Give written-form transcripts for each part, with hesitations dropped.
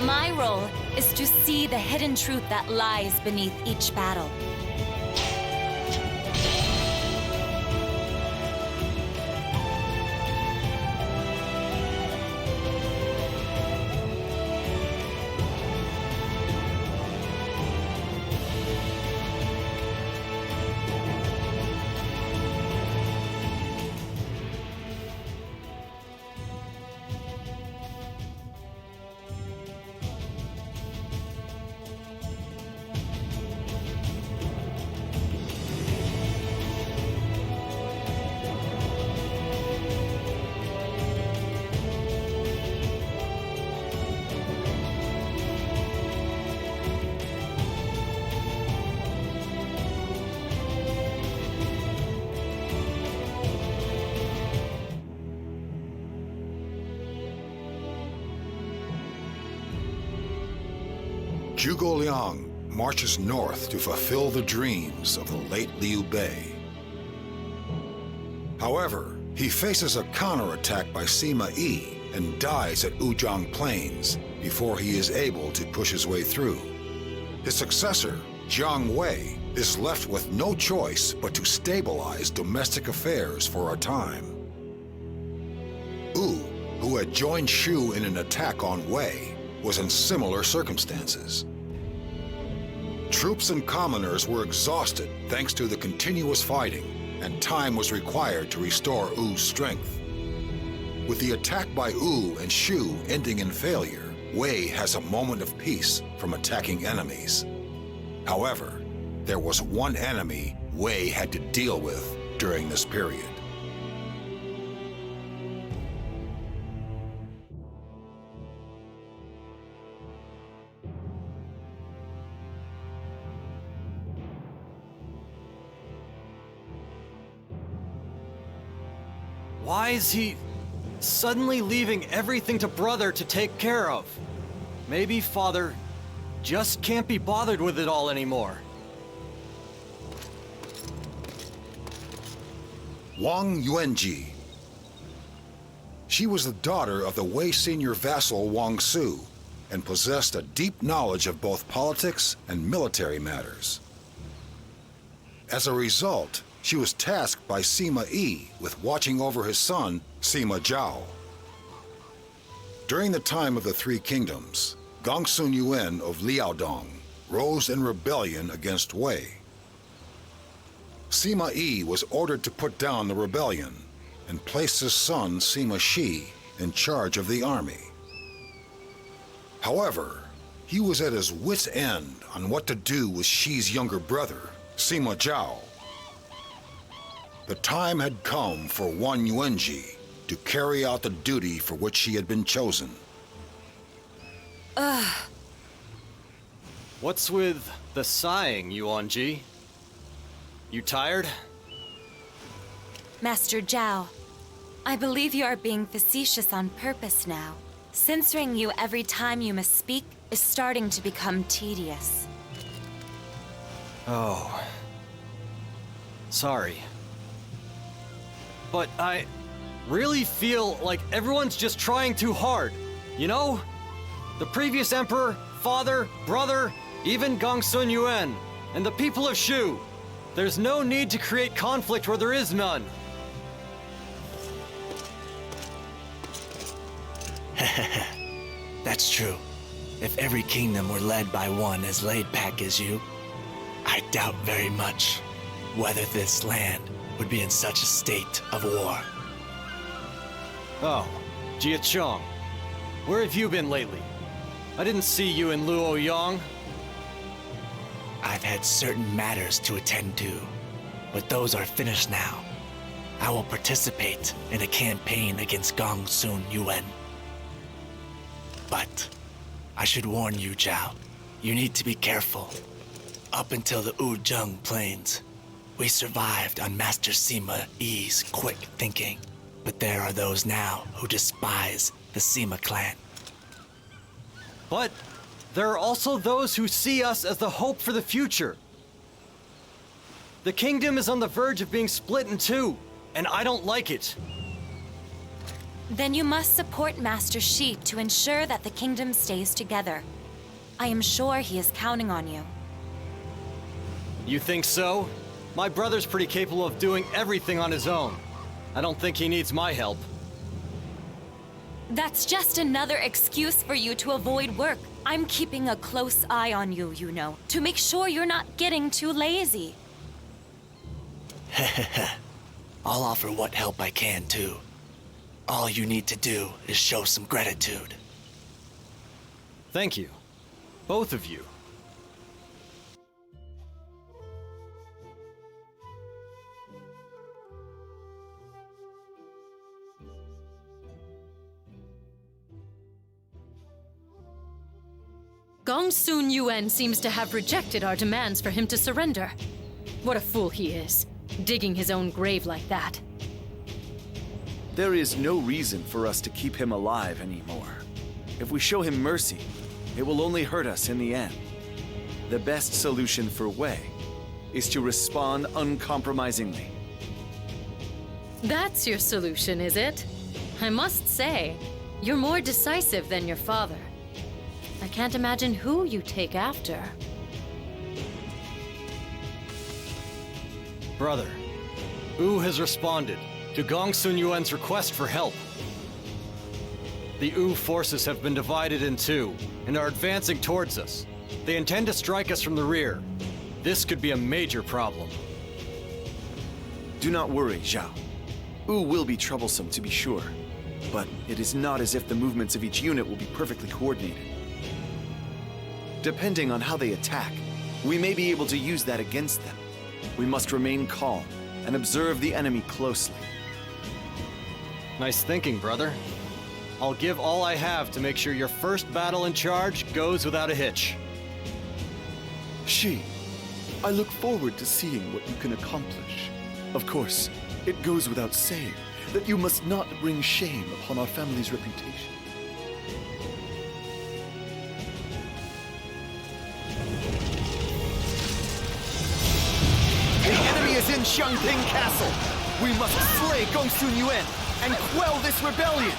My role is to see the hidden truth that lies beneath each battle. Zhuge Liang marches north to fulfill the dreams of the late Liu Bei. However, he faces a counterattack by Sima Yi and dies at Wuzhang Plains before he is able to push his way through. His successor, Jiang Wei, is left with no choice but to stabilize domestic affairs for a time. Wu, who had joined Shu in an attack on Wei, was in similar circumstances. Troops and commoners were exhausted thanks to the continuous fighting, and time was required to restore Wu's strength. With the attack by Wu and Shu ending in failure, Wei has a moment of peace from attacking enemies. However, there was one enemy Wei had to deal with during this period. Why is he suddenly leaving everything to Brother to take care of? Maybe Father just can't be bothered with it all anymore. Wang Yuanji. She was the daughter of the Wei senior vassal Wang Su and possessed a deep knowledge of both politics and military matters. As a result, she was tasked by Sima Yi with watching over his son, Sima Zhao. During the time of the Three Kingdoms, Gongsun Yuan of Liaodong rose in rebellion against Wei. Sima Yi was ordered to put down the rebellion and place his son, Sima Shi, in charge of the army. However, he was at his wit's end on what to do with Shi's younger brother, Sima Zhao. The time had come for Wang Yuanji to carry out the duty for which she had been chosen. What's with the sighing, Yuanji? You tired? Master Zhao, I believe you are being facetious on purpose now. Censoring you every time you misspeak is starting to become tedious. Oh. Sorry. But I really feel like everyone's just trying too hard, you know? The previous emperor, father, brother, even Gongsun Yuan, and the people of Shu. There's no need to create conflict where there is none. That's true. If every kingdom were led by one as laid-back as you, I doubt very much whether this land would be in such a state of war. Oh, Jia Chong, where have you been lately? I didn't see you in Luoyang. I've had certain matters to attend to, but those are finished now. I will participate in a campaign against Gongsun Yuan. But I should warn you, Zhao, you need to be careful. Up until the Wuzhang Plains, we survived on Master Sima Yi's quick thinking, but there are those now who despise the Sima clan. But there are also those who see us as the hope for the future. The kingdom is on the verge of being split in two, and I don't like it. Then you must support Master Shi to ensure that the kingdom stays together. I am sure he is counting on you. You think so? My brother's pretty capable of doing everything on his own. I don't think he needs my help. That's just another excuse for you to avoid work. I'm keeping a close eye on you, you know, to make sure you're not getting too lazy. I'll offer what help I can, too. All you need to do is show some gratitude. Thank you. Both of you. Gongsun Yuan seems to have rejected our demands for him to surrender. What a fool he is, digging his own grave like that. There is no reason for us to keep him alive anymore. If we show him mercy, it will only hurt us in the end. The best solution for Wei is to respond uncompromisingly. That's your solution, is it? I must say, you're more decisive than your father. I can't imagine who you take after. Brother, Wu has responded to Gongsun Yuan's request for help. The Wu forces have been divided in two and are advancing towards us. They intend to strike us from the rear. This could be a major problem. Do not worry, Zhao. Wu will be troublesome to be sure, but it is not as if the movements of each unit will be perfectly coordinated. Depending on how they attack, we may be able to use that against them. We must remain calm and observe the enemy closely. Nice thinking, brother. I'll give all I have to make sure your first battle in charge goes without a hitch. Shi, I look forward to seeing what you can accomplish. Of course, it goes without saying that you must not bring shame upon our family's reputation. The enemy is in Xiangping Castle. We must slay Gongsun Yuan and quell this rebellion.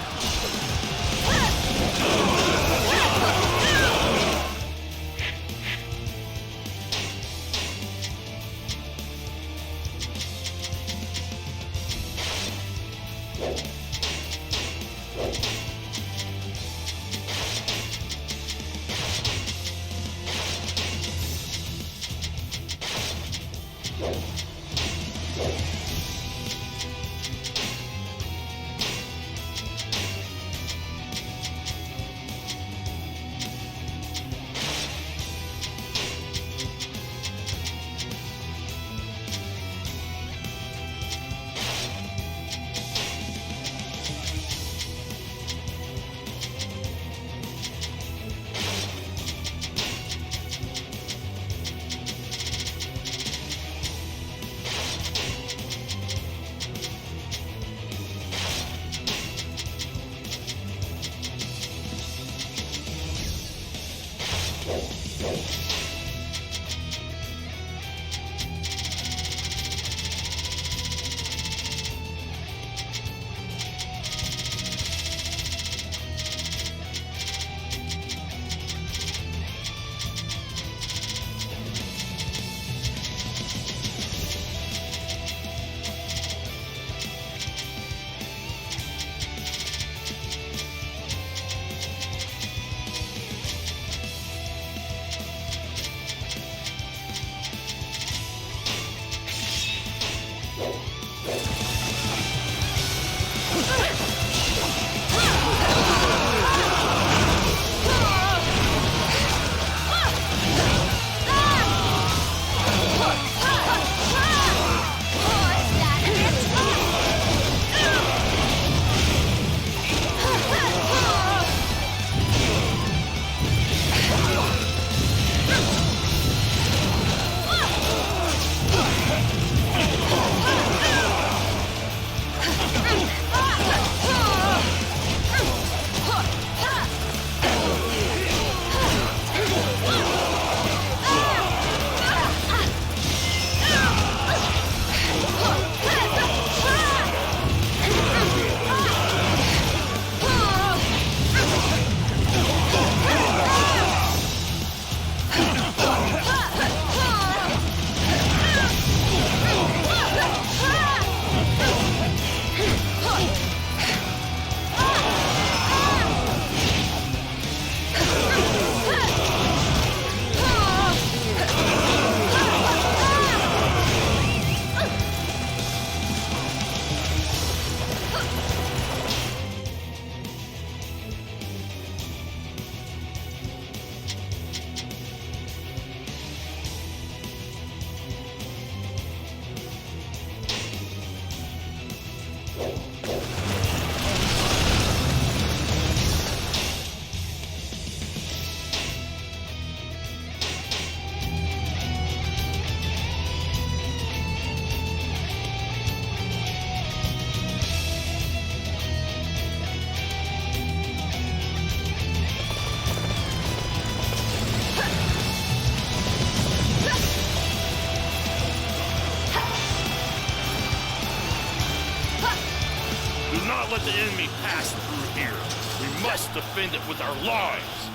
Do not let the enemy pass through here. We must defend it with our lives.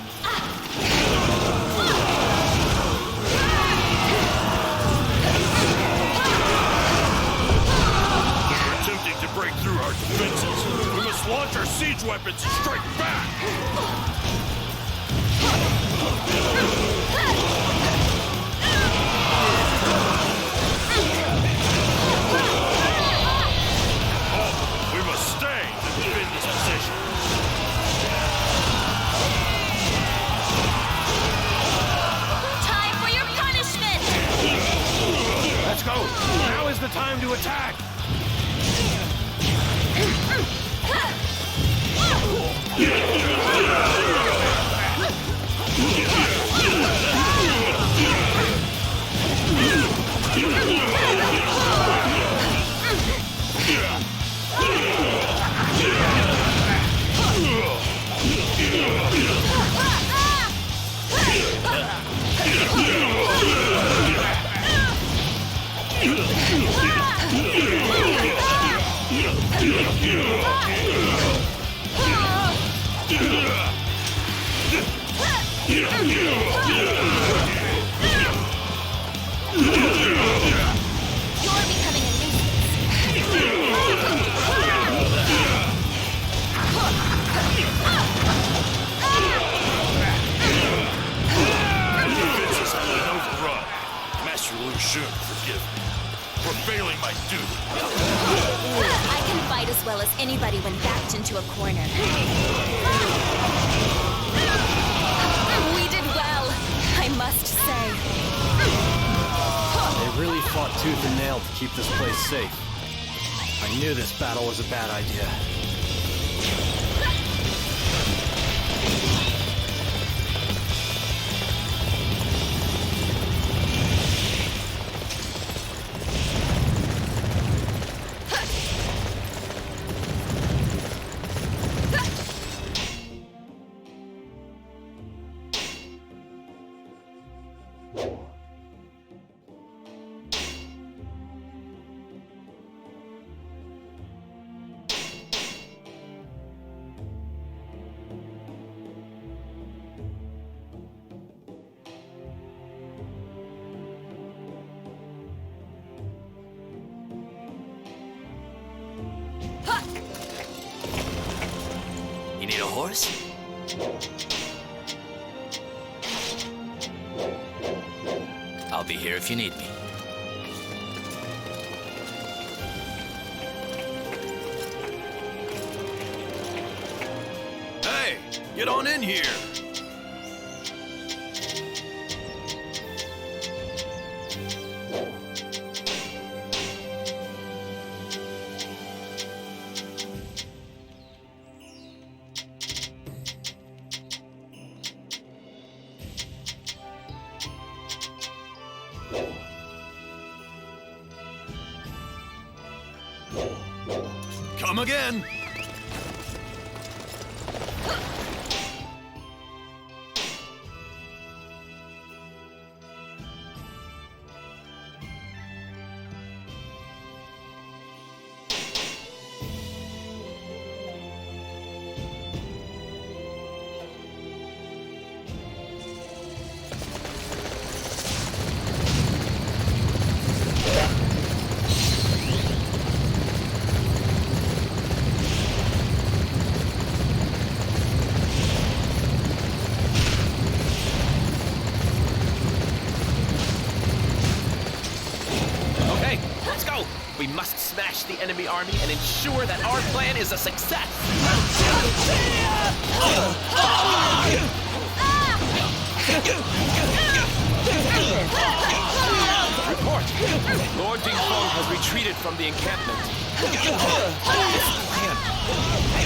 They're attempting to break through our defenses. We must launch our siege weapons and strike back. We must stay to defend this position. Time for your punishment! Let's go! Now is the time to attack! You're becoming a Defenses have been overrun. Master Lu Xun, forgive me. For failing my duty. I can fight as well as anybody when backed into a corner. We did well, I must say. They really fought tooth and nail to keep this place safe. I knew this battle was a bad idea. You need a horse? I'll be here if you need me. Hey, get on in here. Come again. We must smash the enemy army and ensure that our plan is a success! Report! Lord Dingfeng has retreated from the encampment. This plan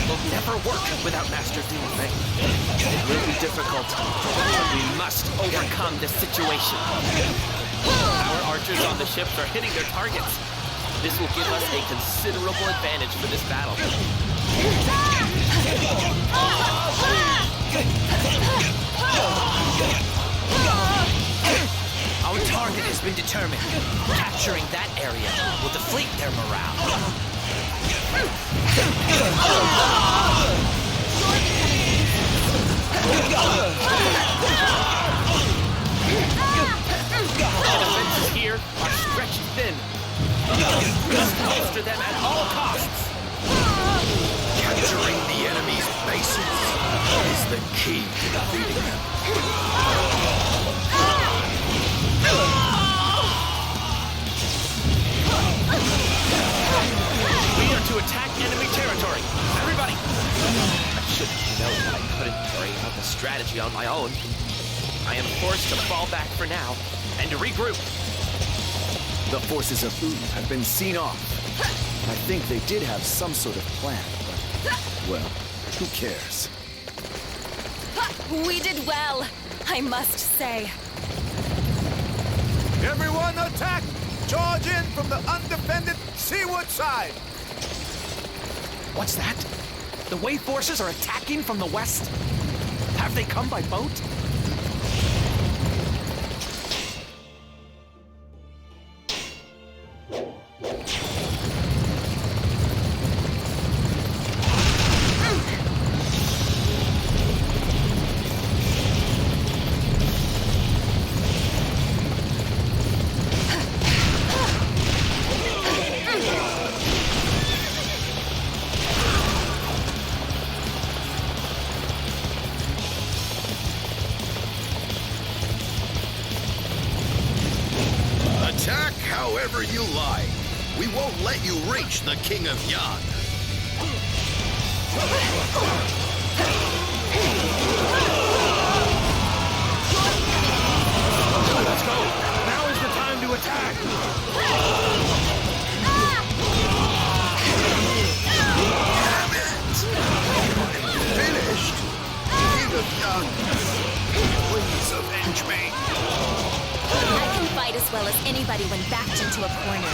will never work without Master Dingfeng. It will be difficult, but we must overcome this situation. Our archers on the ships are hitting their targets. This will give us a considerable advantage for this battle. Our target has been determined. Capturing that area will deflate their morale. Defenses here are stretched thin. We must bolster them at all costs. Capturing the enemy's bases is the key to defeating them. We are to attack enemy territory. Everybody! I should know that I couldn't carry out the strategy on my own. I am forced to fall back for now and to regroup. The forces of Wu have been seen off. I think they did have some sort of plan, but, well, who cares? We did well, I must say. Everyone attack! Charge in from the undefended seaward side! What's that? The Wei forces are attacking from the west? Have they come by boat? Attack however you like. We won't let you reach the King of Yan. Let's go! Now is the time to attack! Damn it! Finished! King of Yan, please avenge me. I can fight as well as anybody when backed into a corner.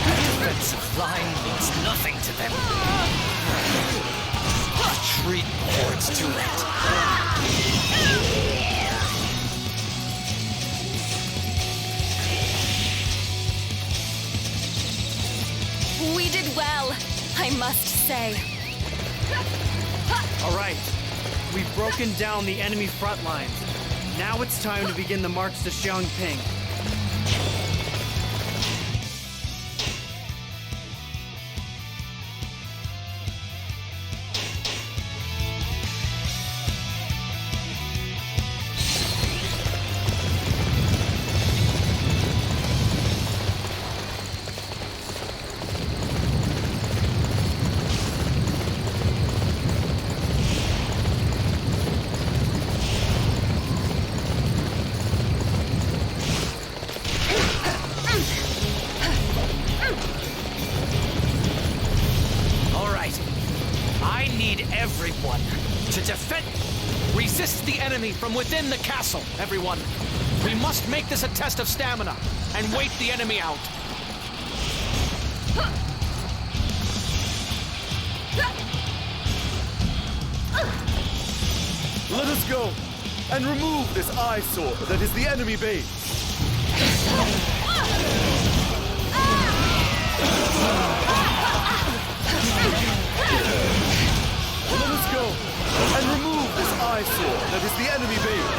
Defensive line means nothing to them. Retreat before it's too late. We did well, I must say. All right, we've broken down the enemy front lines. Now it's time to begin the march to Xiangping. Everyone, to defend... Resist the enemy from within the castle, everyone. We must make this a test of stamina and wait the enemy out. Let us go and remove this eyesore that is the enemy base. Let us go and remove this eyesore that is the enemy base.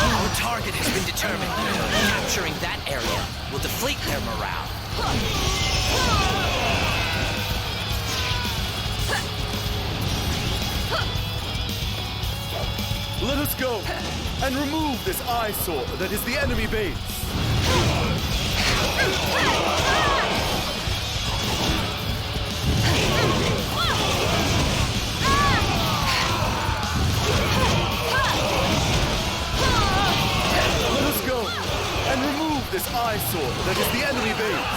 Our target has been determined. Capturing that area will deflate their morale. Let us go and remove this eyesore that is the enemy base. Let us go and remove this eyesore that is the enemy base.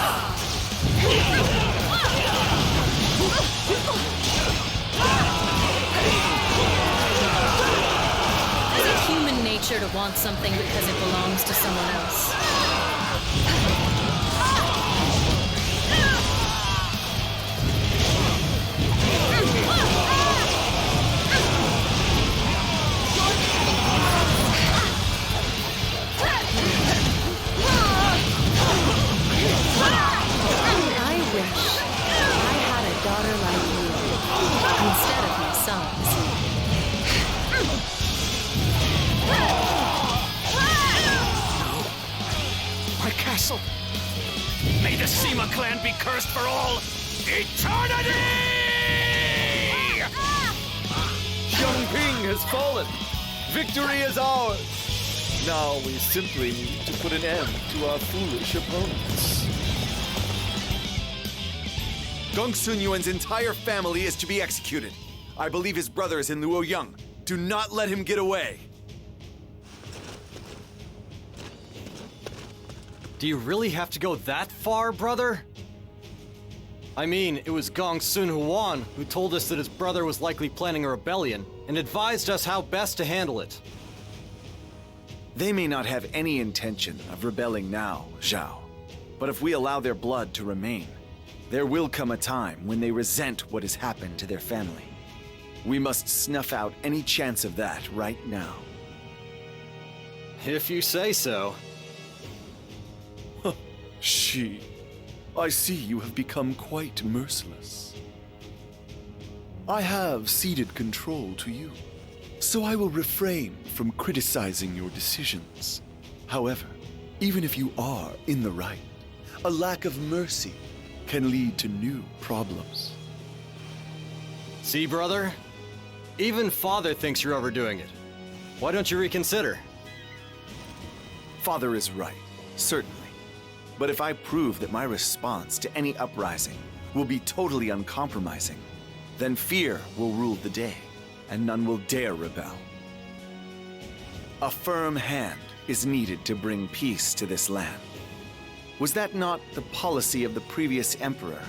Human nature nature to want something because it belongs to someone else. I wish I had a daughter like you instead of my sons. My castle! May the Sima clan be cursed for all eternity! Xiangping has fallen. Victory is ours. Now we simply need to put an end to our foolish opponents. Gongsun Yuan's entire family is to be executed. I believe his brother is in Luoyang. Do not let him get away. Do you really have to go that far, brother? I mean, it was Gongsun Huan who told us that his brother was likely planning a rebellion and advised us how best to handle it. They may not have any intention of rebelling now, Zhao. But if we allow their blood to remain, there will come a time when they resent what has happened to their family. We must snuff out any chance of that right now. If you say so. She, I see you have become quite merciless. I have ceded control to you, so I will refrain from criticizing your decisions. However, even if you are in the right, a lack of mercy can lead to new problems. See, brother? Even Father thinks you're overdoing it. Why don't you reconsider? Father is right, certainly. But if I prove that my response to any uprising will be totally uncompromising, then fear will rule the day, and none will dare rebel. A firm hand is needed to bring peace to this land. Was that not the policy of the previous emperor,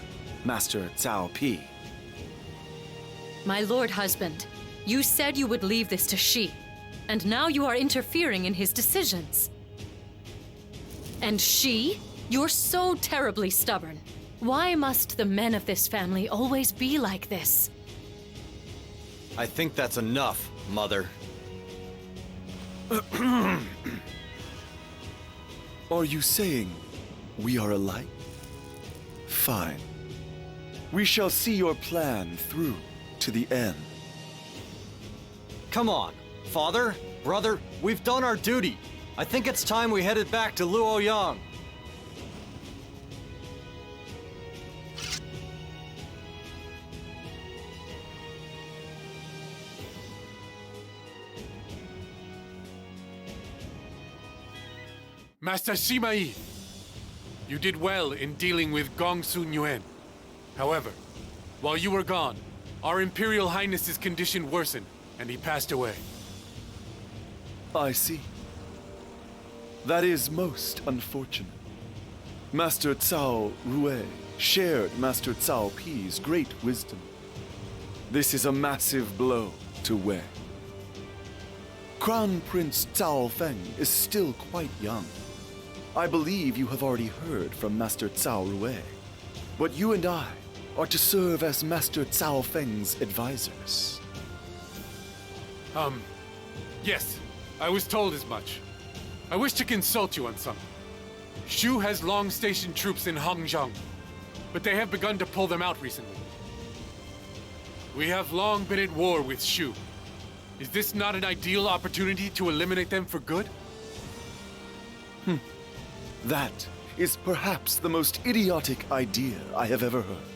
Master Cao Pi? My lord husband, you said you would leave this to Shi, and now you are interfering in his decisions. And Shi? You're so terribly stubborn. Why must the men of this family always be like this? I think that's enough, Mother. Are you saying we are alike? Fine. We shall see your plan through to the end. Come on, Father, brother, we've done our duty. I think it's time we headed back to Luoyang. Master Sima Yi, you did well in dealing with Gongsun Yuan. However, while you were gone, our Imperial Highness's condition worsened, and he passed away. I see. That is most unfortunate. Master Cao Rui shared Master Cao Pi's great wisdom. This is a massive blow to Wei. Crown Prince Cao Feng is still quite young. I believe you have already heard from Master Cao Rui. But you and I are to serve as Master Cao Feng's advisors. Yes, I was told as much. I wish to consult you on something. Shu has long stationed troops in Hangzhou, but they have begun to pull them out recently. We have long been at war with Shu. Is this not an ideal opportunity to eliminate them for good? That is perhaps the most idiotic idea I have ever heard.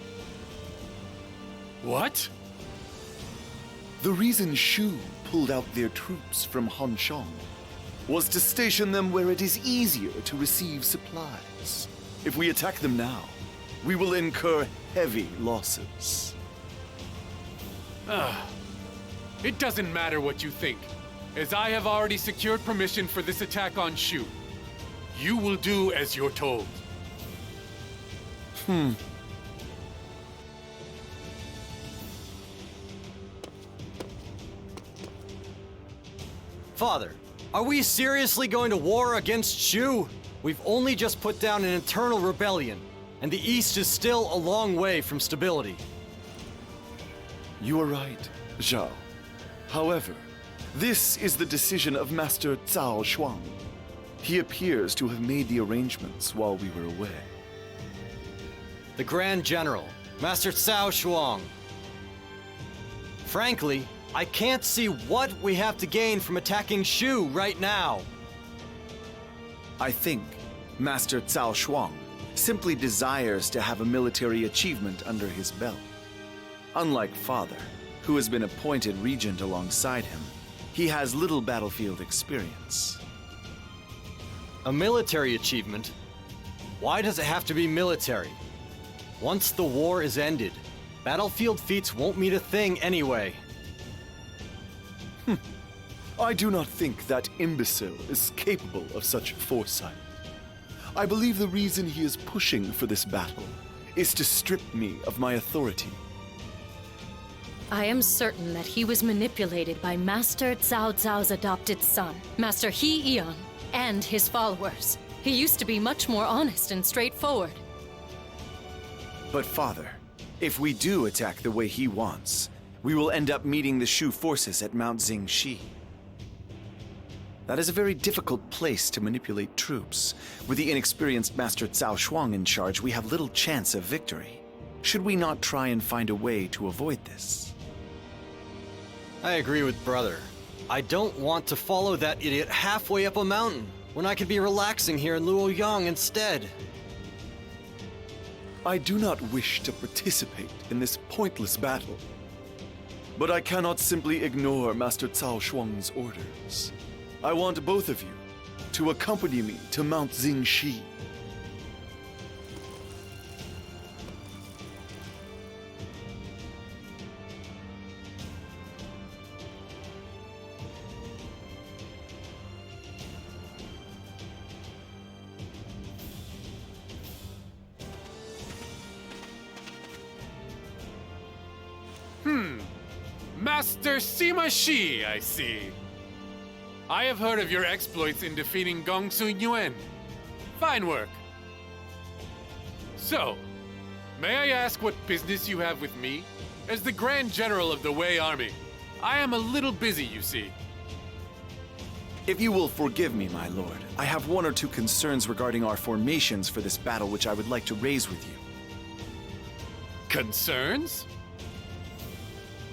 What? The reason Shu pulled out their troops from Hanshong was to station them where it is easier to receive supplies. If we attack them now, we will incur heavy losses. It doesn't matter what you think, as I have already secured permission for this attack on Shu. You will do as you're told. Father, Are we seriously going to war against Shu? We've only just put down an internal rebellion, and the East is still a long way from stability. You are right, Zhao. However, this is the decision of Master Cao Shuang. He appears to have made the arrangements while we were away. The Grand General, Master Cao Shuang. Frankly, I can't see what we have to gain from attacking Shu right now. I think Master Cao Shuang simply desires to have a military achievement under his belt. Unlike Father, who has been appointed regent alongside him, he has little battlefield experience. A military achievement? Why does it have to be military? Once the war is ended, battlefield feats won't mean a thing anyway. I do not think that imbecile is capable of such foresight. I believe the reason he is pushing for this battle is to strip me of my authority. I am certain that he was manipulated by Master Cao Cao's adopted son, Master He Eon, and his followers. He used to be much more honest and straightforward. But Father, if we do attack the way he wants, we will end up meeting the Shu forces at Mount Xingxi. That is a very difficult place to manipulate troops. With the inexperienced Master Cao Shuang in charge, we have little chance of victory. Should we not try and find a way to avoid this? I agree with Brother. I don't want to follow that idiot halfway up a mountain when I could be relaxing here in Luoyang instead. I do not wish to participate in this pointless battle. But I cannot simply ignore Master Cao Shuang's orders. I want both of you to accompany me to Mount Xingxi. Master Sima Shi, I see. I have heard of your exploits in defeating Gongsun Yuan. Fine work. So, may I ask what business you have with me? As the Grand General of the Wei Army, I am a little busy, you see. If you will forgive me, my lord, I have one or two concerns regarding our formations for this battle which I would like to raise with you. Concerns?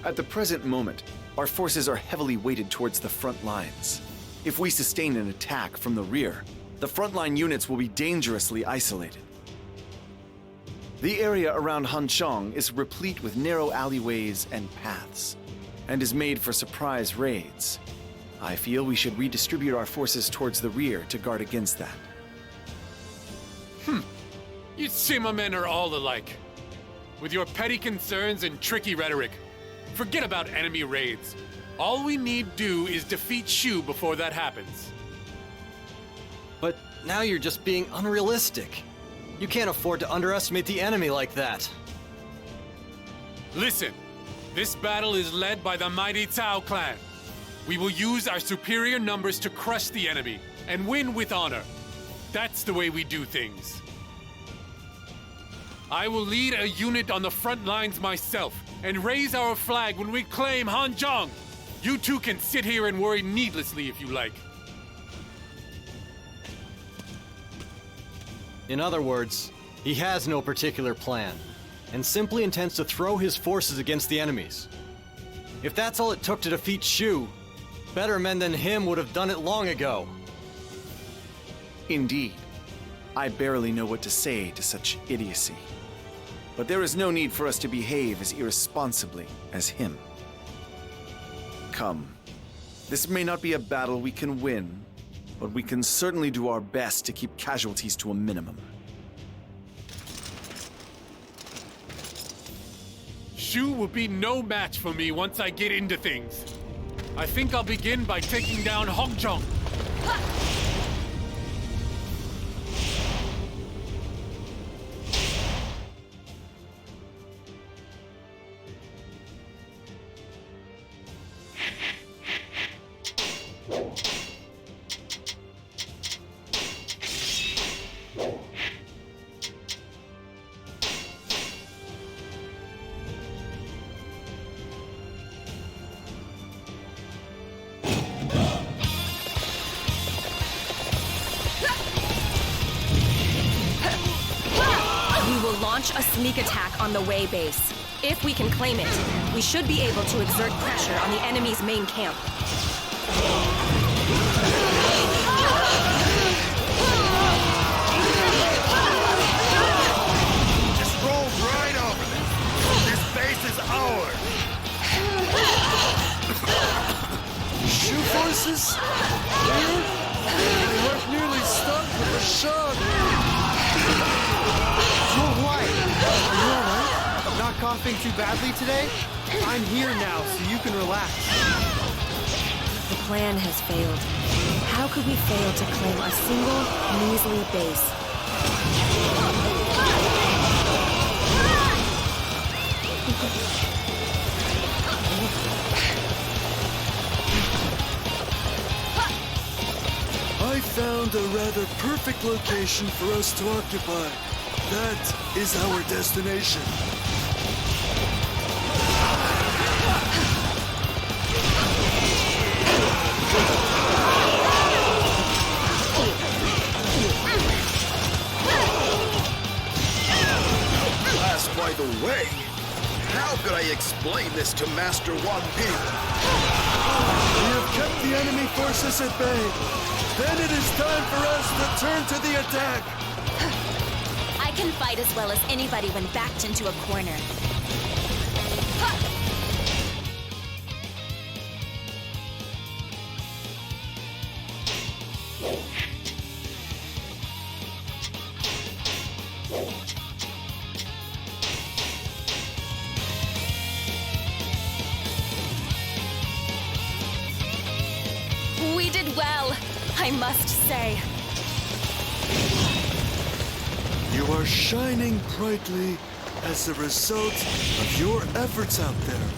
At the present moment, our forces are heavily weighted towards the front lines. If we sustain an attack from the rear, the frontline units will be dangerously isolated. The area around Hanchang is replete with narrow alleyways and paths, and is made for surprise raids. I feel we should redistribute our forces towards the rear to guard against that. You Sima men are all alike. With your petty concerns and tricky rhetoric, forget about enemy raids. All we need do is defeat Shu before that happens. But now you're just being unrealistic. You can't afford to underestimate the enemy like that. Listen, this battle is led by the mighty Cao clan. We will use our superior numbers to crush the enemy and win with honor. That's the way we do things. I will lead a unit on the front lines myself and raise our flag when we claim Hanzhong. You two can sit here and worry needlessly if you like. In other words, he has no particular plan, and simply intends to throw his forces against the enemies. If that's all it took to defeat Shu, better men than him would have done it long ago. Indeed, I barely know what to say to such idiocy. But there is no need for us to behave as irresponsibly as him. Come, this may not be a battle we can win, but we can certainly do our best to keep casualties to a minimum. Shu will be no match for me once I get into things. I think I'll begin by taking down Hongzhong. launch a sneak attack on the Wei base. If we can claim it, we should be able to exert pressure on the enemy's main camp. Just roll right over this. This base is ours. Shu forces? Here? They weren't nearly stuck with the shock. You're white. Are you alright? Not coughing too badly today? I'm here now, so you can relax. The plan has failed. How could we fail to claim a single, measly base? I found a rather perfect location for us to occupy. That is our destination. Ask by the way, how could I explain this to Master Wang Ping? We have kept the enemy forces at bay. Then it is time for us to turn to the attack. I can fight as well as anybody when backed into a corner. We did well, I must say. You are shining brightly as a result of your efforts out there.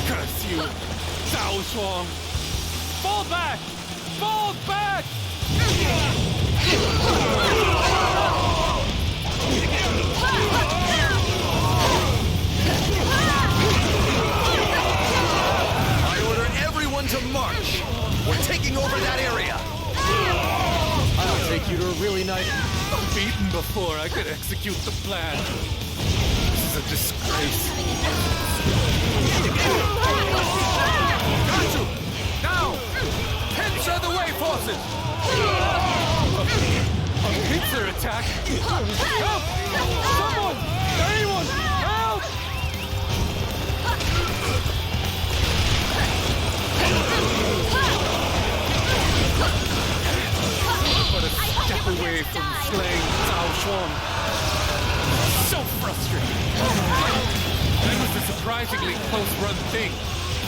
Curse you, Cao Shuang! Fall back! Fall back! I order everyone to march. We're taking over that area. I'll take you to a really nice... Beaten before I could execute the plan. This is a disgrace. Got you! Now! Pincer the Wei forces! A pincer attack? Help! Someone! Anyone! Help! But a step away from slaying Cao Shuang. So frustrating. That was a surprisingly close-run thing.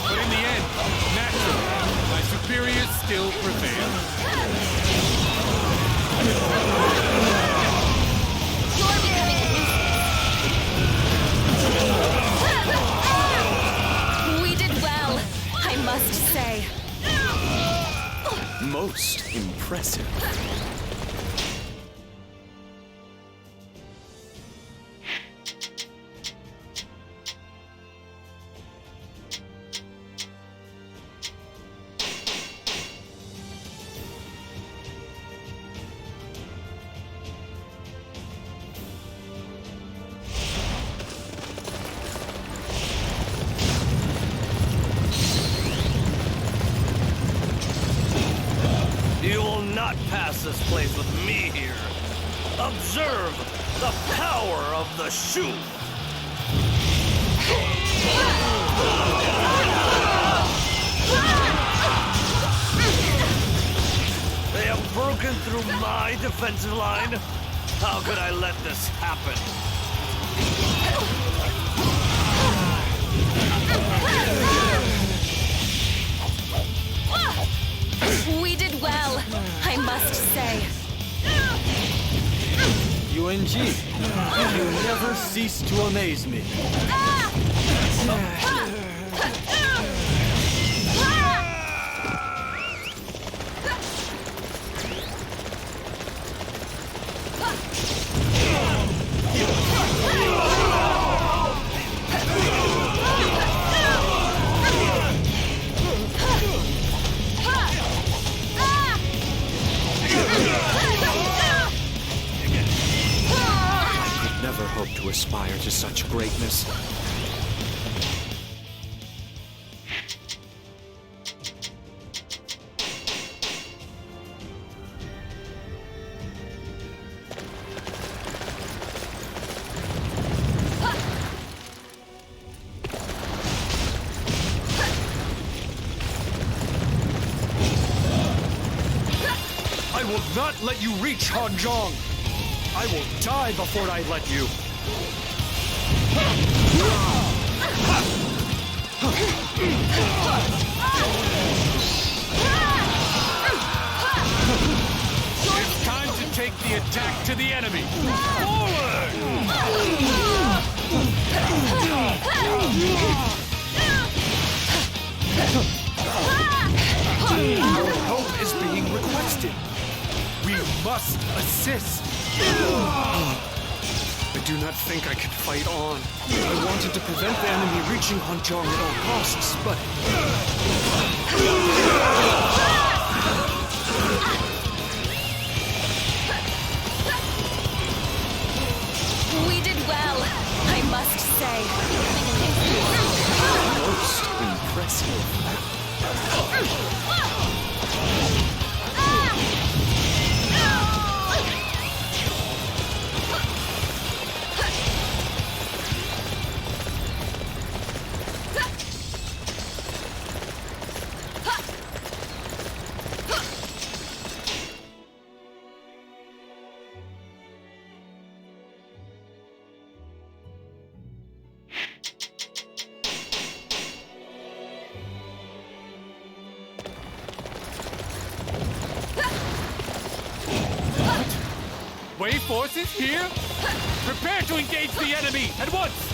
But in the end, naturally, my superiors still prevail. We did well, I must say. Most impressive. You will not pass this place with me here. Observe the power of the Shu. They have broken through my defensive line. How could I let this happen? We did well, I must say. Yuanji, you never cease to amaze me. aspire to such greatness. I will not let you reach Hanzhong! I will die before I let you! It's time to take the attack to the enemy! Our help is being requested! We must assist! I do not think I can fight on. I wanted to prevent the enemy reaching Hanzhong at all costs, but... We did well, I must say. Most impressive. Wei forces here? Prepare to engage the enemy at once!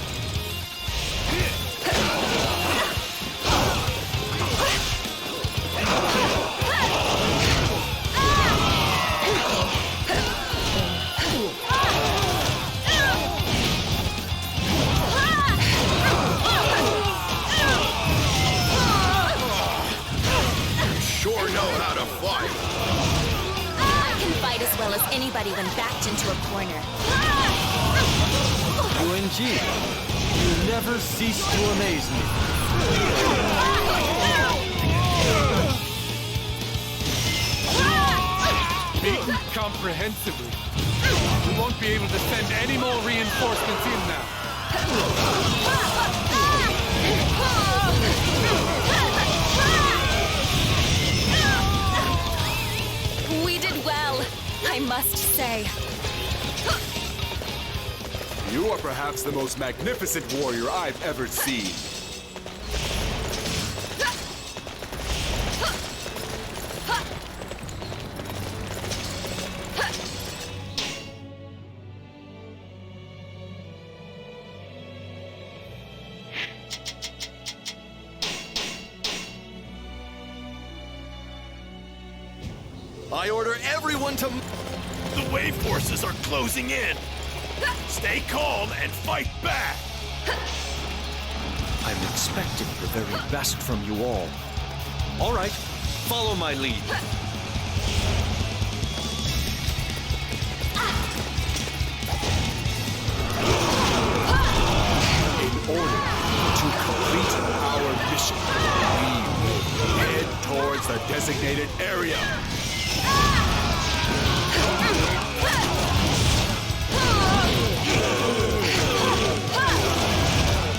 You sure know how to fight. I can fight as well as anybody when backed into a corner. Yuanji, you never cease to amaze me. Beaten comprehensively. We won't be able to send any more reinforcements in now. We did well, I must say. You are perhaps the most magnificent warrior I've ever seen. I order everyone to... The Wei forces are closing in! Stay calm and fight back! I'm expecting the very best from you all. All right, follow my lead. In order to complete our mission, we will head towards the designated area.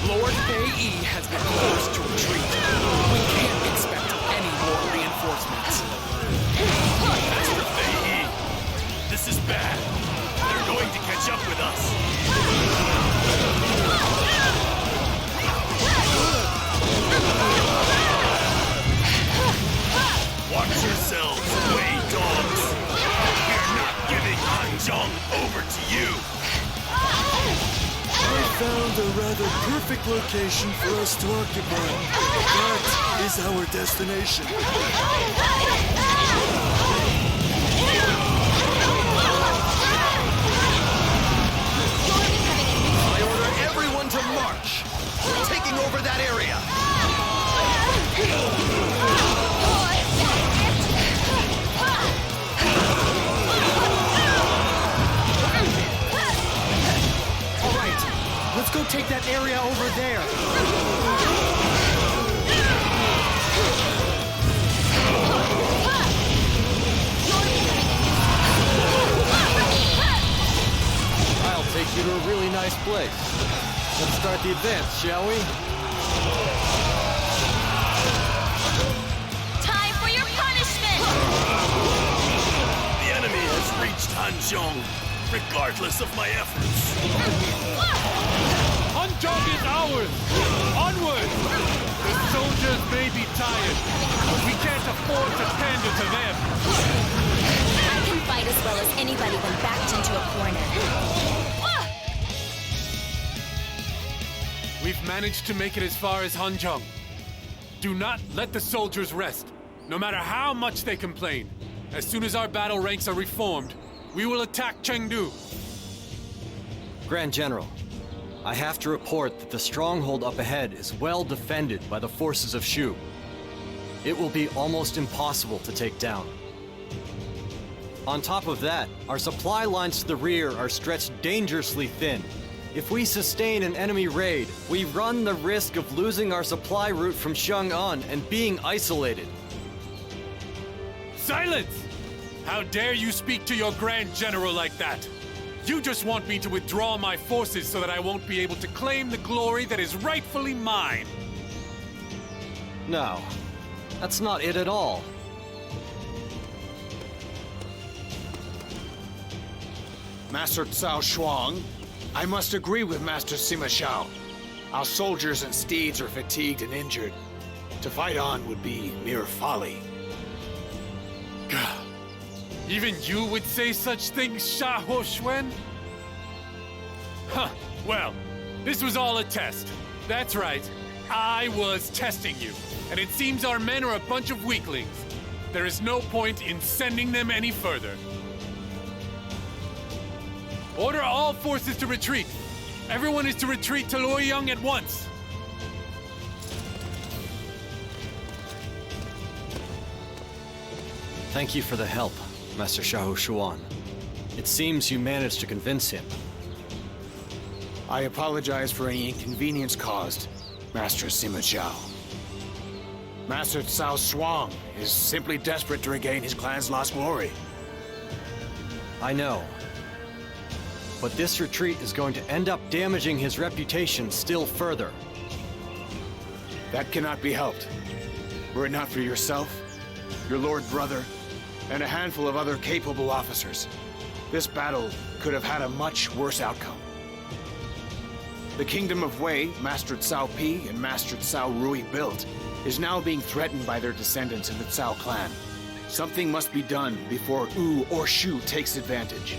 Lord Fei has been forced to retreat. We can't expect any more reinforcements. Master Fei, this is bad. They're going to catch up with us. Watch yourselves, Wei dogs. We're not giving Hanzhong over to you. I found a rather perfect location for us to occupy. That is our destination. I order everyone to march. We're taking over that area. All right, start the advance, shall we? Time for your punishment! The enemy has reached Hanzhong, regardless of my efforts. Hanzhong is ours! Onward! The soldiers may be tired, but we can't afford to pander to them. I can fight as well as anybody when backed into a corner. We've managed to make it as far as Hanzhong. Do not let the soldiers rest, no matter how much they complain. As soon as our battle ranks are reformed, we will attack Chengdu. Grand General, I have to report that the stronghold up ahead is well defended by the forces of Shu. It will be almost impossible to take down. On top of that, our supply lines to the rear are stretched dangerously thin. If we sustain an enemy raid, we run the risk of losing our supply route from Chang'an and being isolated. Silence! How dare you speak to your Grand General like that? You just want me to withdraw my forces so that I won't be able to claim the glory that is rightfully mine. No, that's not it at all. Master Cao Shuang, I must agree with Master Sima Xiao. Our soldiers and steeds are fatigued and injured. To fight on would be mere folly. Even you would say such things, Sha Ho Xuan? Huh, well, this was all a test. That's right, I was testing you. And it seems our men are a bunch of weaklings. There is no point in sending them any further. Order all forces to retreat. Everyone is to retreat to Luoyang at once. Thank you for the help, Master Xiahou Shuan. It seems you managed to convince him. I apologize for any inconvenience caused, Master Sima Xiao. Master Cao Shuang is simply desperate to regain his clan's lost glory. I know. But this retreat is going to end up damaging his reputation still further. That cannot be helped. Were it not for yourself, your lord brother, and a handful of other capable officers, this battle could have had a much worse outcome. The kingdom of Wei, Master Cao Pi and Master Cao Rui built, is now being threatened by their descendants in the Cao clan. Something must be done before Wu or Shu takes advantage.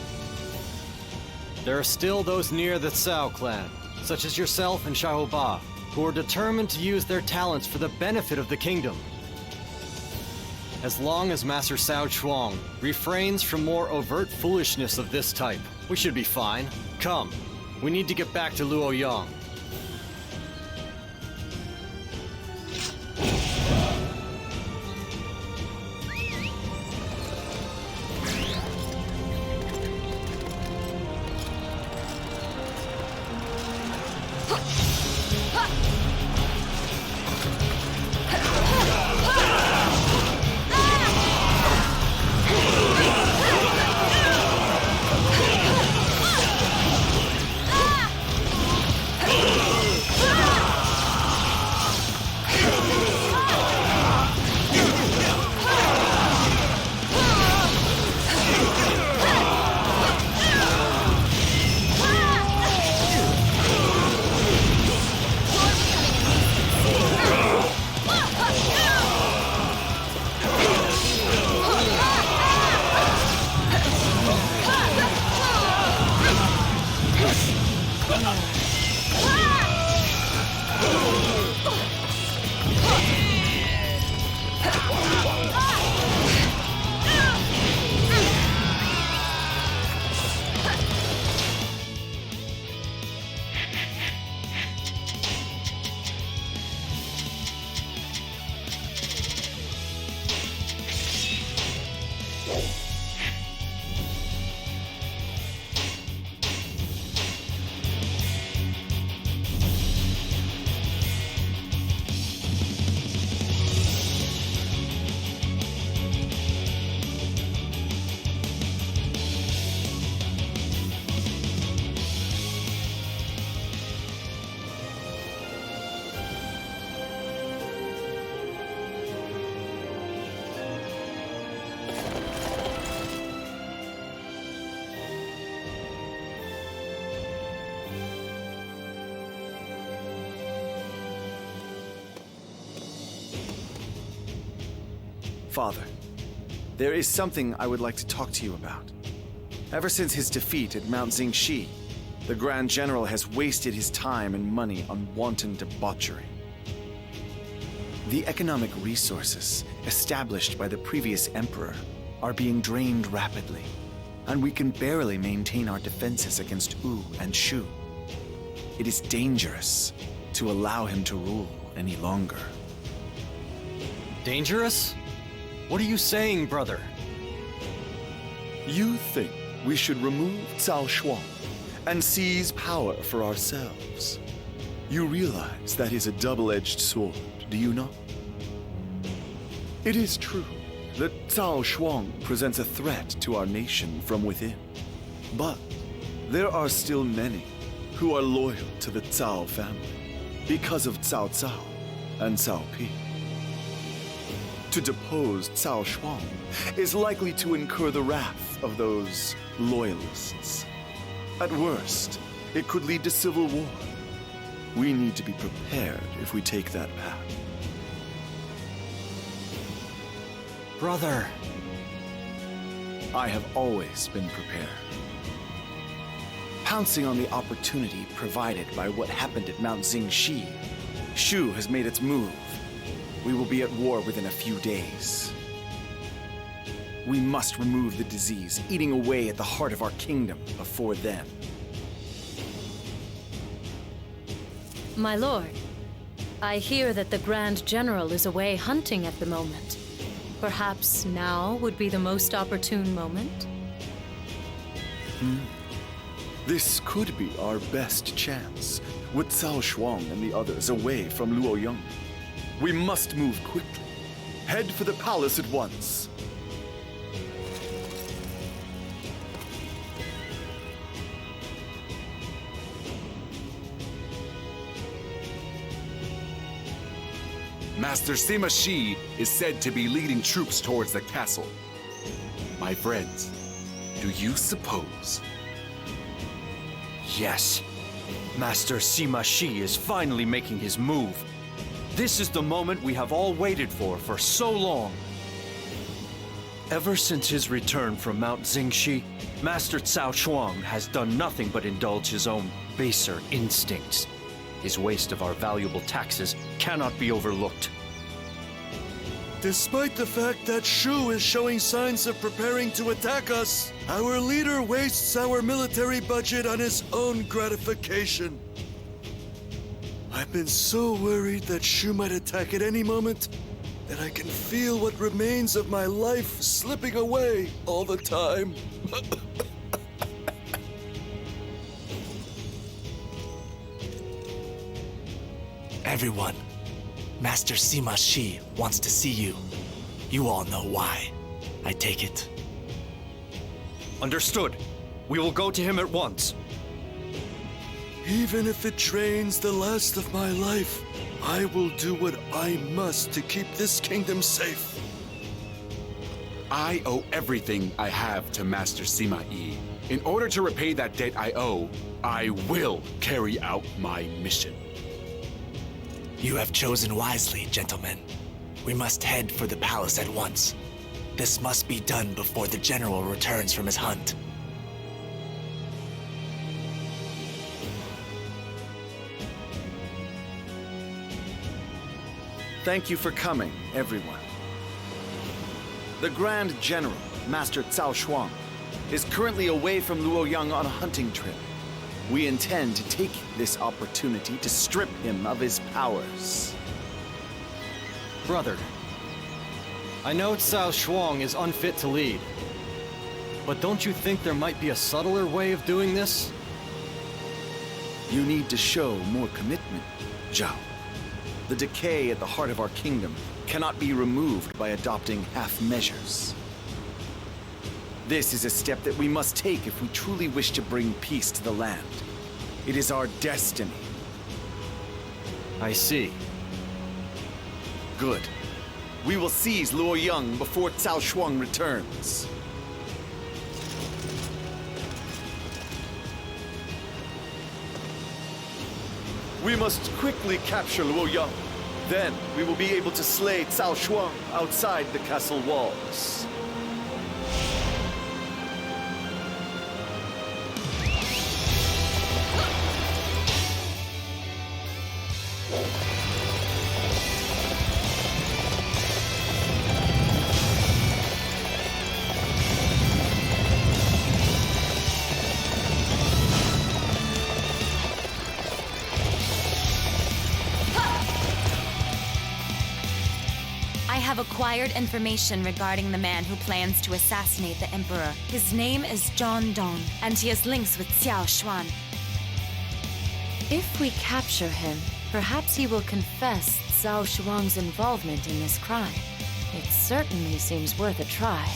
There are still those near the Cao clan, such as yourself and Xiahou Ba, who are determined to use their talents for the benefit of the kingdom. As long as Master Cao Shuang refrains from more overt foolishness of this type, we should be fine. Come, we need to get back to Luoyang. Father, there is something I would like to talk to you about. Ever since his defeat at Mount Xingxi, the Grand General has wasted his time and money on wanton debauchery. The economic resources established by the previous emperor are being drained rapidly, and we can barely maintain our defenses against Wu and Shu. It is dangerous to allow him to rule any longer. Dangerous? What are you saying, brother? You think we should remove Cao Shuang and seize power for ourselves? You realize that is a double-edged sword, do you not? It is true that Cao Shuang presents a threat to our nation from within. But there are still many who are loyal to the Cao family because of Cao Cao and Cao Pi. To depose Cao Shuang is likely to incur the wrath of those loyalists. At worst, it could lead to civil war. We need to be prepared if we take that path. Brother. I have always been prepared. Pouncing on the opportunity provided by what happened at Mount Xingxi, Shu has made its move. We will be at war within a few days. We must remove the disease eating away at the heart of our kingdom before then. My lord, I hear that the Grand General is away hunting at the moment. Perhaps now would be the most opportune moment? This could be our best chance, with Cao Shuang and the others away from Luoyang. We must move quickly. Head for the palace at once. Master Sima Shi is said to be leading troops towards the castle. My friends, do you suppose? Yes. Master Sima Shi is finally making his move. This is the moment we have all waited for so long. Ever since his return from Mount Xingxi, Master Cao Shuang has done nothing but indulge his own baser instincts. His waste of our valuable taxes cannot be overlooked. Despite the fact that Shu is showing signs of preparing to attack us, our leader wastes our military budget on his own gratification. I've been so worried that Shu might attack at any moment that I can feel what remains of my life slipping away all the time. Everyone, Master Sima Shi wants to see you. You all know why, I take it. Understood. We will go to him at once. Even if it drains the last of my life, I will do what I must to keep this kingdom safe. I owe everything I have to Master Sima Yi. In order to repay that debt I owe, I will carry out my mission. You have chosen wisely, gentlemen. We must head for the palace at once. This must be done before the general returns from his hunt. Thank you for coming, everyone. The Grand General, Master Cao Shuang, is currently away from Luoyang on a hunting trip. We intend to take this opportunity to strip him of his powers. Brother, I know Cao Shuang is unfit to lead, but don't you think there might be a subtler way of doing this? You need to show more commitment, Zhao. The decay at the heart of our kingdom cannot be removed by adopting half measures. This is a step that we must take if we truly wish to bring peace to the land. It is our destiny. I see. Good. We will seize Luoyang before Cao Shuang returns. We must quickly capture Luoyang. Then we will be able to slay Cao Shuang outside the castle walls. I have acquired information regarding the man who plans to assassinate the Emperor. His name is Zhang Dong, and he has links with Xiao Xuan. If we capture him, perhaps he will confess Cao Shuang's involvement in this crime. It certainly seems worth a try.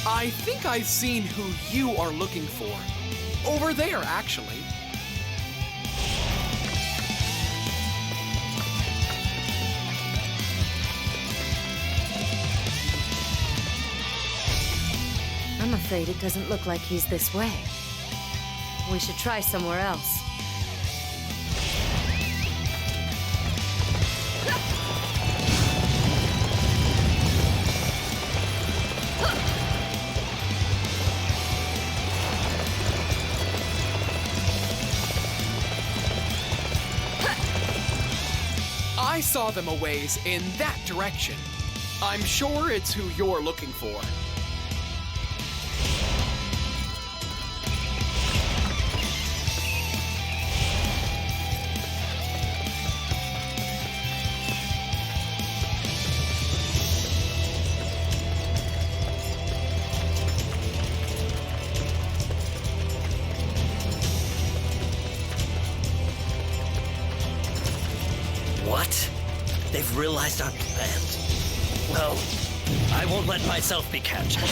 I think I've seen who you are looking for. Over there, actually. I'm afraid it doesn't look like he's this way. We should try somewhere else. I saw them a ways in that direction. I'm sure it's who you're looking for. What? They've realized our plans? Well, I won't let myself be captured.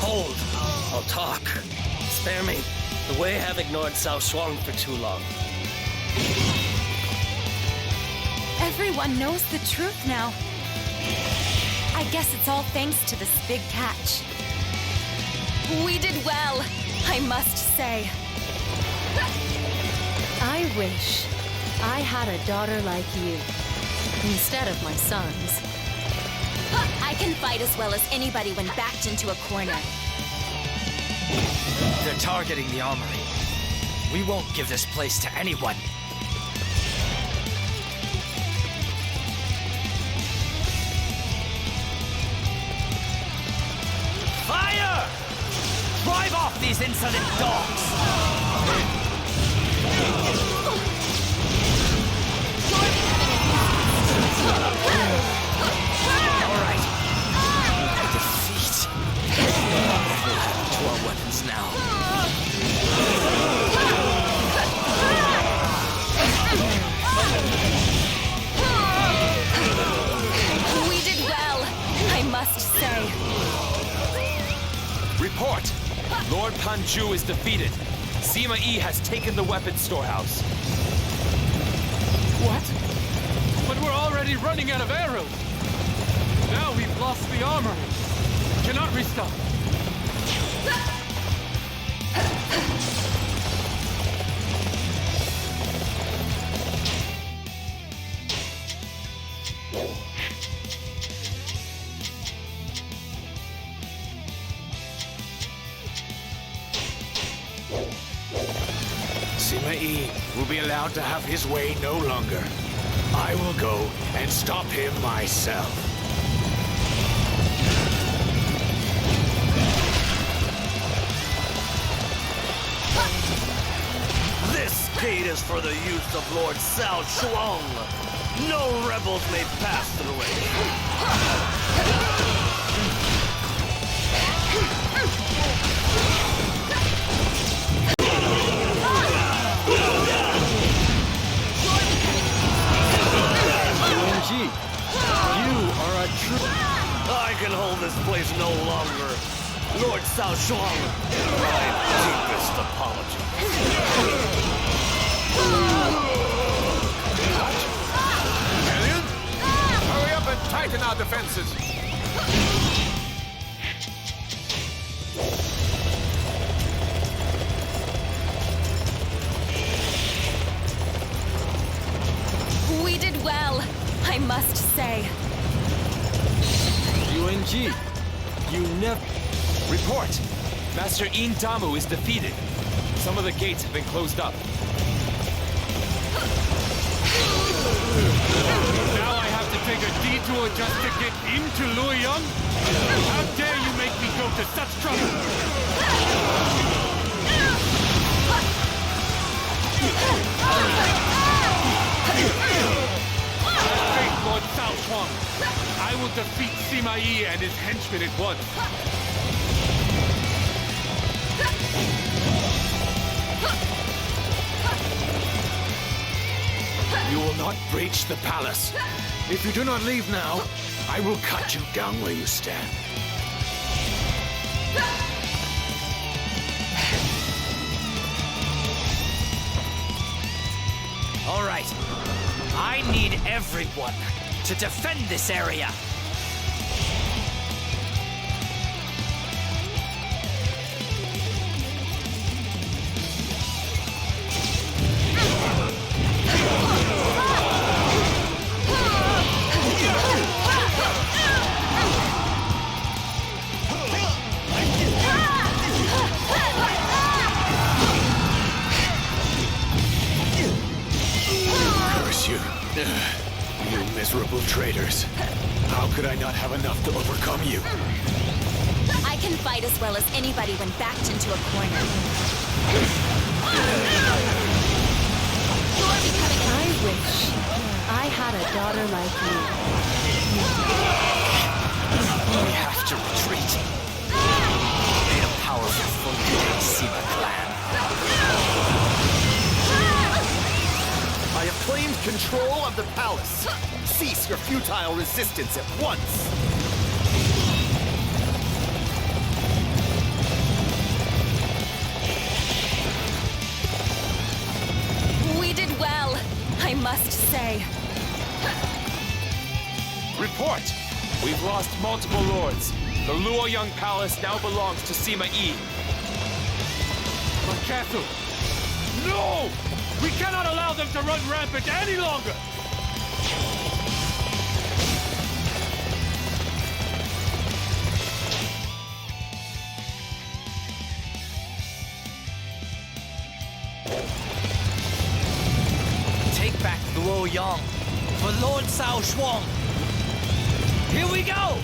Hold! I'll talk. Spare me. The Wei have ignored Cao Shuang for too long. Everyone knows the truth now. I guess it's all thanks to this big catch. We did well, I must say. I wish I had a daughter like you, instead of my sons. I can fight as well as anybody when backed into a corner. They're targeting the armory. We won't give this place to anyone. Fire! Drive off these insolent dogs! All right. Defeat. What will happen to our weapons now? We did well, I must say. Report! Lord Panju is defeated. Sima Yi has taken the weapons storehouse. What? But we're already running out of arrows. Now we've lost the armory. Cannot restock. Sima Yi will be allowed to have his way no longer. I will go and stop him myself. This gate is for the use of Lord Cao Shuang. No rebels may pass through it. true... I can hold this place no longer. Lord Cao Shuang, my deepest apology. Alien? Hurry up and tighten our defenses. We did well, I must say. Yuanji, you never... Report! Master In Damu is defeated. Some of the gates have been closed up. Now I have to take a detour just to get into Luoyang? How dare you make me go to such trouble? Great Lord Cao Shuang, I will defeat Sima Yi and his henchmen at once. You will not breach the palace. If you do not leave now, I will cut you down where you stand. All right. I need everyone to defend this area. You miserable traitors. How could I not have enough to overcome you? I can fight as well as anybody when backed into a corner. I wish I had a daughter like you. We have to retreat. We need a powerful foe in the Sima clan. I have claimed control of the palace. Cease your futile resistance at once. We did well, I must say. Report! We've lost multiple lords. The Luoyang Palace now belongs to Sima Yi. My castle! No! We cannot allow them to run rampant any longer! Take back Luoyang for Lord Cao Shuang. Here we go!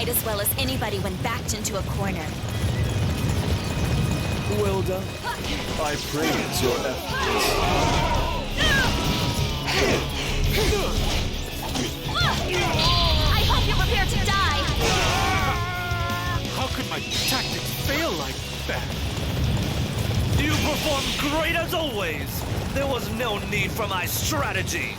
As well as anybody when backed into a corner. Well done. I praise your efforts. I hope you're prepared to die! How could my tactics fail like that? You performed great as always! There was no need for my strategy!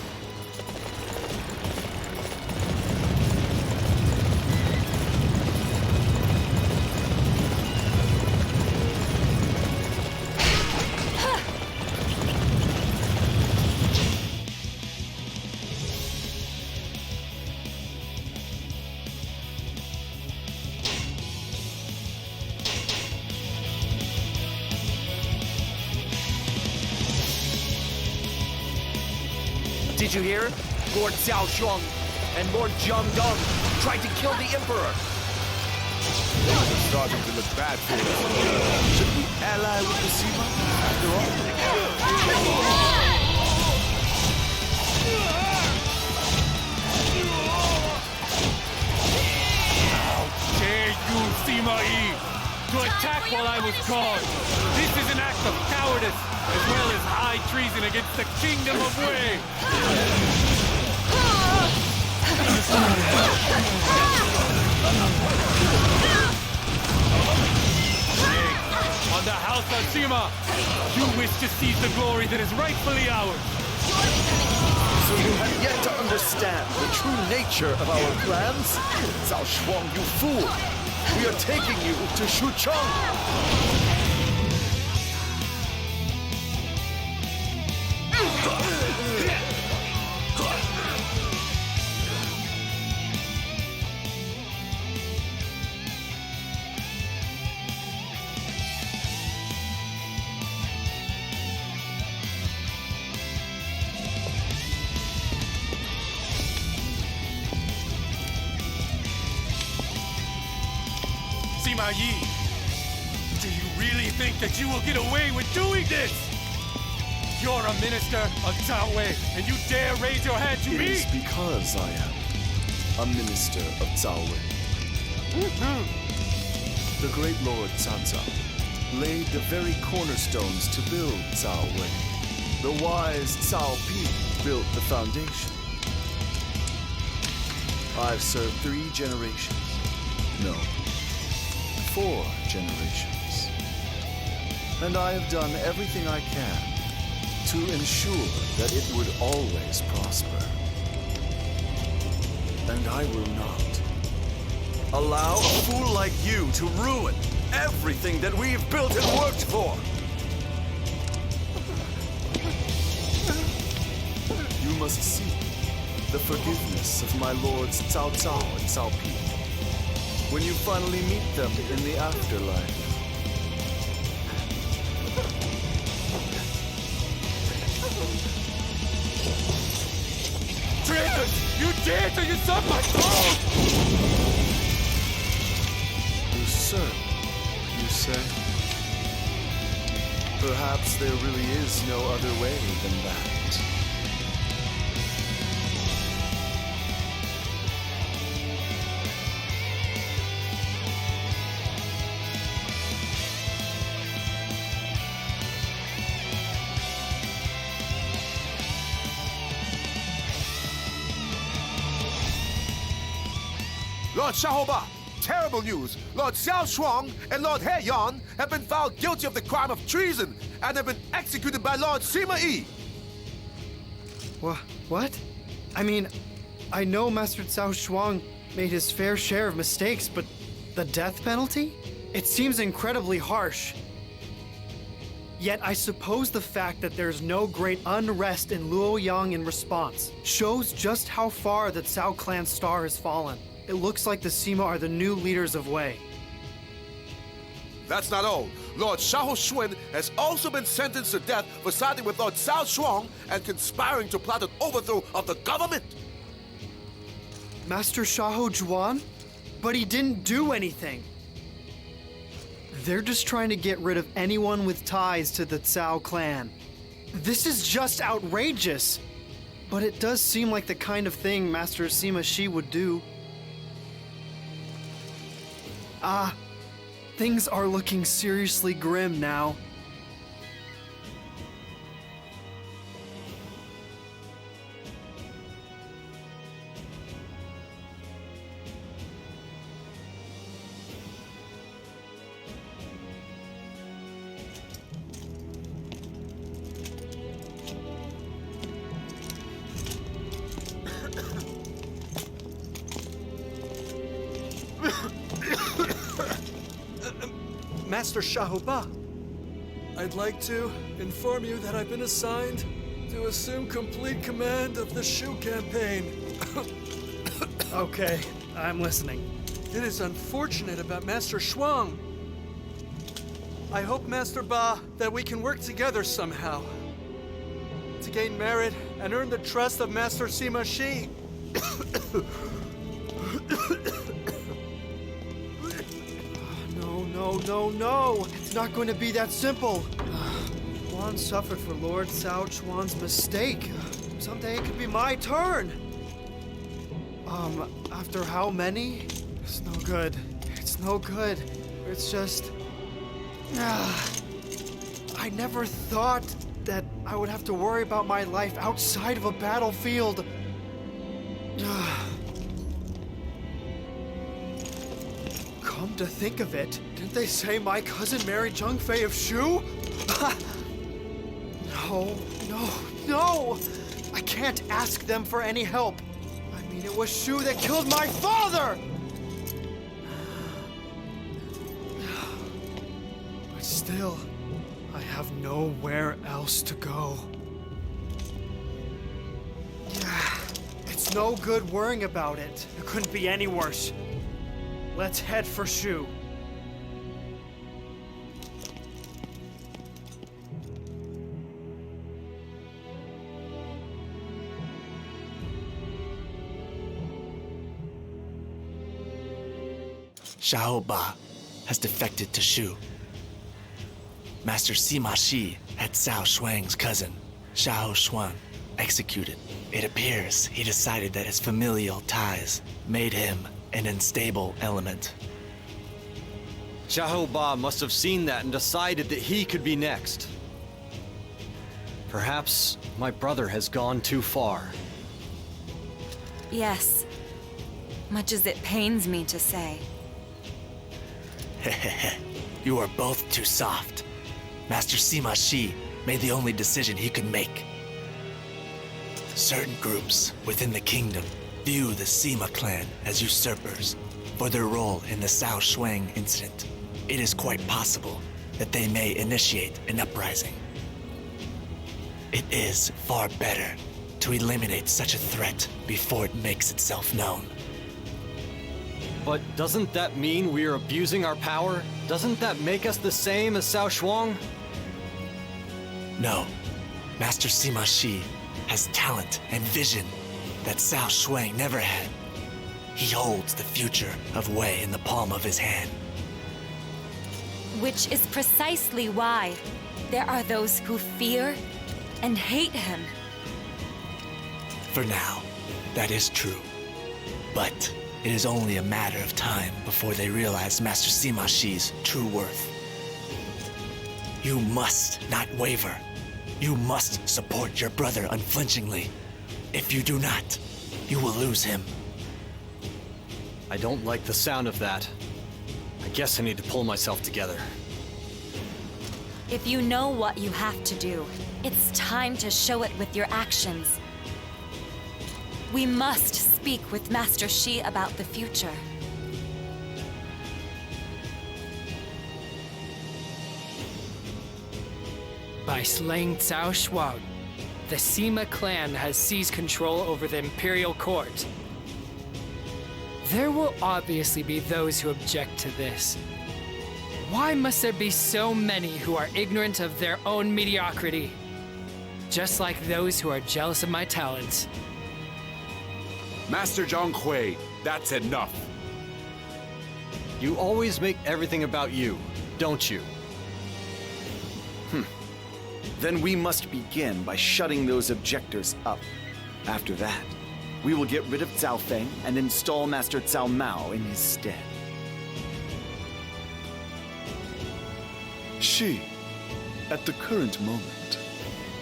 Did you hear? Lord Cao Shuang and Lord Jiang Dong tried to kill the Emperor. It's starting to look bad for us. Should we ally with the Sima, after all? was cause. This is an act of cowardice, as well as high treason against the kingdom of Wei. On the House of Sima, you wish to seize the glory that is rightfully ours. So you have yet to understand the true nature of our plans? Cao Shuang, you fool! We are taking you to Shucheng! Sima Yi, do you really think that you will get away with doing this? You're a minister of Cao Wei, and you dare raise your hand to It me? is because I am a minister of Cao Wei. The great Lord Cao Cao laid the very cornerstones to build Cao Wei. The wise Cao Pi built the foundation. I've served 3 generations. No, 4 generations. And I have done everything I can to ensure that it would always prosper. And I will not allow a fool like you to ruin everything that we've built and worked for. You must seek the forgiveness of my lords Cao Cao and Cao Pi when you finally meet them in the afterlife. Traitors! You dare to usurp my throne! Usurp, you say? Perhaps there really is no other way than that. Lord Shaoba, terrible news! Lord Xiao Shuang and Lord He Yan have been found guilty of the crime of treason and have been executed by Lord Sima Yi! What? I mean, I know Master Cao Shuang made his fair share of mistakes, but the death penalty? It seems incredibly harsh. Yet I suppose the fact that there's no great unrest in Luoyang in response shows just how far the Cao clan's star has fallen. It looks like the Sima are the new leaders of Wei. That's not all. Lord Xiao Xuan has also been sentenced to death for siding with Lord Cao Shuang and conspiring to plot an overthrow of the government. Master Xiahou Juan? But he didn't do anything. They're just trying to get rid of anyone with ties to the Cao clan. This is just outrageous. But it does seem like the kind of thing Master Sima Shi would do. Things are looking seriously grim now. Master Shaoba, I'd like to inform you that I've been assigned to assume complete command of the Shu campaign. Okay, I'm listening. It is unfortunate about Master Shuang. I hope, Master Ba, that we can work together somehow to gain merit and earn the trust of Master Sima Shi. No. It's not going to be that simple. Juan suffered for Lord Cao Chuan's mistake. Someday it could be my turn. After how many? It's no good. It's just... I never thought that I would have to worry about my life outside of a battlefield. Come to think of it, didn't they say my cousin married Zheng Fei of Shu? No! I can't ask them for any help. I mean, it was Shu that killed my father! But still, I have nowhere else to go. It's no good worrying about it. It couldn't be any worse. Let's head for Shu. Xiaoba has defected to Shu. Master Sima Shi had Cao Shuang's cousin, Xiao Shuang, executed. It appears he decided that his familial ties made him an unstable element. Xiahou Ba must have seen that and decided that he could be next. Perhaps my brother has gone too far. Yes. Much as it pains me to say. You are both too soft. Master Sima Shi made the only decision he could make. Certain groups within the kingdom view the Sima clan as usurpers for their role in the Cao Shuang incident. It is quite possible that they may initiate an uprising. It is far better to eliminate such a threat before it makes itself known. But doesn't that mean we are abusing our power? Doesn't that make us the same as Cao Shuang? No. Master Sima Shi has talent and vision that Cao Shuang never had. He holds the future of Wei in the palm of his hand. Which is precisely why there are those who fear and hate him. For now, that is true. But it is only a matter of time before they realize Master Sima Shi's true worth. You must not waver. You must support your brother unflinchingly. If you do not, you will lose him. I don't like the sound of that. I guess I need to pull myself together. If you know what you have to do, it's time to show it with your actions. We must speak with Master Shi about the future. By slaying Cao Shuang, the Sima clan has seized control over the Imperial Court. There will obviously be those who object to this. Why must there be so many who are ignorant of their own mediocrity? Just like those who are jealous of my talents. Master Zhang Hui, that's enough. You always make everything about you, don't you? Then we must begin by shutting those objectors up. After that, we will get rid of Cao Feng and install Master Cao Mao in his stead. Shi, at the current moment,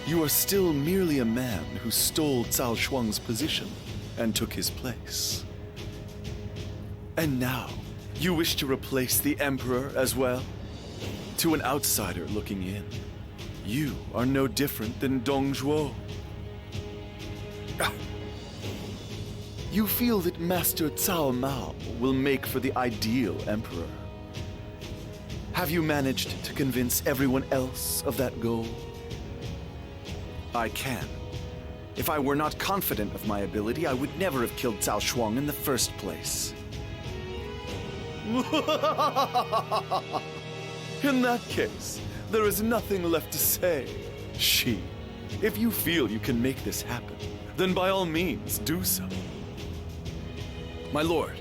you are still merely a man who stole Cao Shuang's position and took his place. And now, you wish to replace the Emperor as well? To an outsider looking in, you are no different than Dong Zhuo. You feel that Master Cao Mao will make for the ideal Emperor. Have you managed to convince everyone else of that goal? I can. If I were not confident of my ability, I would never have killed Cao Shuang in the first place. In that case, there is nothing left to say. Shi, if you feel you can make this happen, then by all means do so. My lord,